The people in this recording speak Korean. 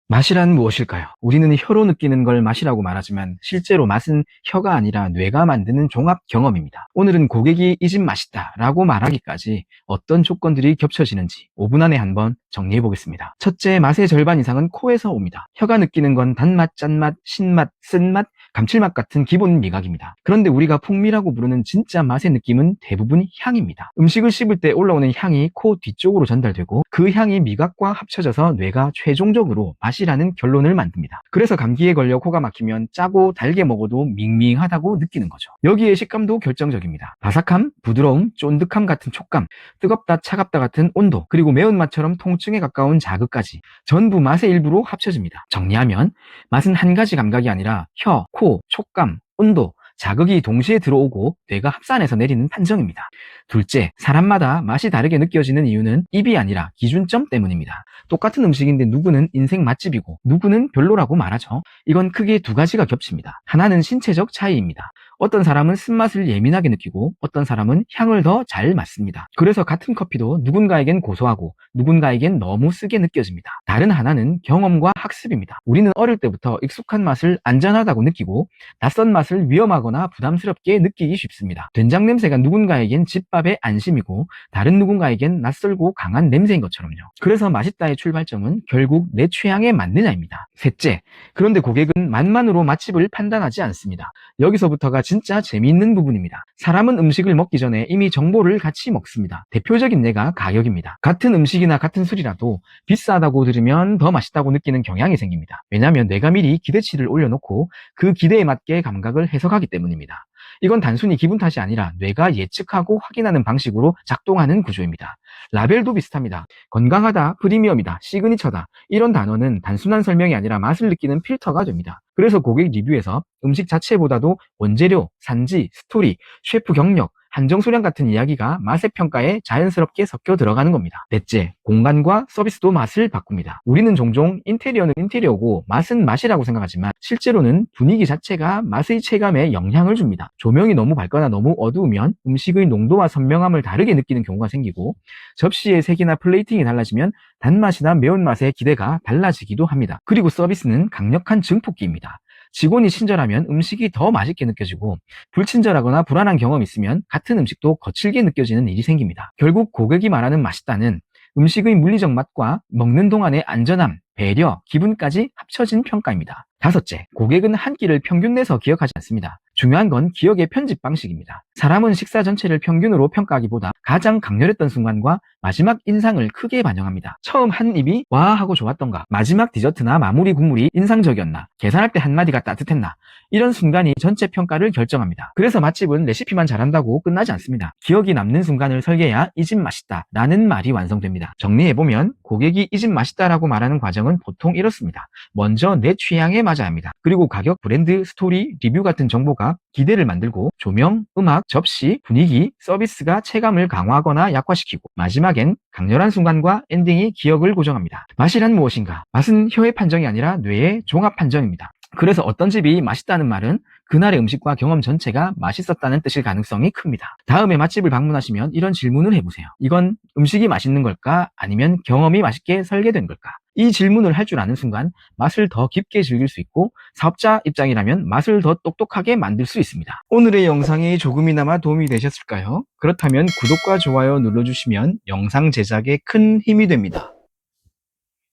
맛이란 무엇일까요? 우리는 혀로 느끼는 걸 맛이라고 말하지만 실제로 맛은 혀가 아니라 뇌가 만드는 종합 경험입니다. 오늘은 고객이 이 집 맛있다 라고 말하기까지 어떤 조건들이 겹쳐지는지 5분 안에 한번 정리해 보겠습니다. 첫째, 맛의 절반 이상은 코에서 옵니다. 혀가 느끼는 건 단맛, 짠맛, 신맛, 쓴맛, 감칠맛 같은 기본 미각입니다. 그런데 우리가 풍미라고 부르는 진짜 맛의 느낌은 대부분 향입니다. 음식을 씹을 때 올라오는 향이 코 뒤쪽으로 전달되고 그 향이 미각과 합쳐져서 뇌가 최종적으로 맛이라는 결론을 만듭니다. 그래서 감기에 걸려 코가 막히면 짜고 달게 먹어도 밍밍하다고 느끼는 거죠. 여기에 식감도 결정적입니다. 바삭함, 부드러움, 쫀득함 같은 촉감, 뜨겁다, 차갑다 같은 온도, 그리고 매운맛처럼 통증에 가까운 자극까지 전부 맛의 일부로 합쳐집니다. 정리하면 맛은 한 가지 감각이 아니라 혀, 코, 촉감, 온도, 자극이 동시에 들어오고 뇌가 합산해서 내리는 판정입니다. 둘째, 사람마다 맛이 다르게 느껴지는 이유는 입이 아니라 기준점 때문입니다. 똑같은 음식인데 누구는 인생 맛집이고 누구는 별로라고 말하죠. 이건 크게 두 가지가 겹칩니다. 하나는 신체적 차이입니다. 어떤 사람은 쓴맛을 예민하게 느끼고 어떤 사람은 향을 더 잘 맡습니다. 그래서 같은 커피도 누군가에겐 고소하고 누군가에겐 너무 쓰게 느껴집니다. 다른 하나는 경험과 학습입니다. 우리는 어릴 때부터 익숙한 맛을 안전하다고 느끼고 낯선 맛을 위험하거나 부담스럽게 느끼기 쉽습니다. 된장 냄새가 누군가에겐 집밥의 안심이고 다른 누군가에겐 낯설고 강한 냄새인 것처럼요. 그래서 맛있다의 출발점은 결국 내 취향에 맞느냐입니다. 셋째, 그런데 고객은 맛만으로 맛집을 판단하지 않습니다. 여기서부터가 진짜 재미있는 부분입니다. 사람은 음식을 먹기 전에 이미 정보를 같이 먹습니다. 대표적인 예가 가격입니다. 같은 음식이나 같은 술이라도 비싸다고 들으면 더 맛있다고 느끼는 경향이 생깁니다. 왜냐하면 뇌가 미리 기대치를 올려놓고 그 기대에 맞게 감각을 해석하기 때문입니다. 이건 단순히 기분 탓이 아니라 뇌가 예측하고 확인하는 방식으로 작동하는 구조입니다. 라벨도 비슷합니다. 건강하다, 프리미엄이다, 시그니처다 이런 단어는 단순한 설명이 아니라 맛을 느끼는 필터가 됩니다. 그래서 고객 리뷰에서 음식 자체보다도 원재료, 산지, 스토리, 셰프 경력, 한정 수량 같은 이야기가 맛의 평가에 자연스럽게 섞여 들어가는 겁니다. 넷째, 공간과 서비스도 맛을 바꿉니다. 우리는 종종 인테리어는 인테리어고 맛은 맛이라고 생각하지만 실제로는 분위기 자체가 맛의 체감에 영향을 줍니다. 조명이 너무 밝거나 너무 어두우면 음식의 농도와 선명함을 다르게 느끼는 경우가 생기고 접시의 색이나 플레이팅이 달라지면 단맛이나 매운맛의 기대가 달라지기도 합니다. 그리고 서비스는 강력한 증폭기입니다. 직원이 친절하면 음식이 더 맛있게 느껴지고 불친절하거나 불안한 경험이 있으면 같은 음식도 거칠게 느껴지는 일이 생깁니다. 결국 고객이 말하는 맛있다는 음식의 물리적 맛과 먹는 동안의 안전함, 배려, 기분까지 합쳐진 평가입니다. 다섯째, 고객은 한 끼를 평균 내서 기억하지 않습니다. 중요한 건 기억의 편집 방식입니다. 사람은 식사 전체를 평균으로 평가하기보다 가장 강렬했던 순간과 마지막 인상을 크게 반영합니다. 처음 한 입이 와 하고 좋았던가, 마지막 디저트나 마무리 국물이 인상적이었나, 계산할 때 한마디가 따뜻했나, 이런 순간이 전체 평가를 결정합니다. 그래서 맛집은 레시피만 잘한다고 끝나지 않습니다. 기억이 남는 순간을 설계해야 이 집 맛있다 라는 말이 완성됩니다. 정리해보면 고객이 이 집 맛있다라고 말하는 과정은 보통 이렇습니다. 먼저 내 취향에 맞아야 합니다. 그리고 가격, 브랜드, 스토리, 리뷰 같은 정보가 기대를 만들고 조명, 음악, 접시, 분위기, 서비스가 체감을 강화하거나 약화시키고 마지막엔 강렬한 순간과 엔딩이 기억을 고정합니다. 맛이란 무엇인가? 맛은 혀의 판정이 아니라 뇌의 종합 판정입니다. 그래서 어떤 집이 맛있다는 말은 그날의 음식과 경험 전체가 맛있었다는 뜻일 가능성이 큽니다. 다음에 맛집을 방문하시면 이런 질문을 해보세요. 이건 음식이 맛있는 걸까? 아니면 경험이 맛있게 설계된 걸까? 이 질문을 할 줄 아는 순간 맛을 더 깊게 즐길 수 있고 사업자 입장이라면 맛을 더 똑똑하게 만들 수 있습니다. 오늘의 영상이 조금이나마 도움이 되셨을까요? 그렇다면 구독과 좋아요 눌러주시면 영상 제작에 큰 힘이 됩니다.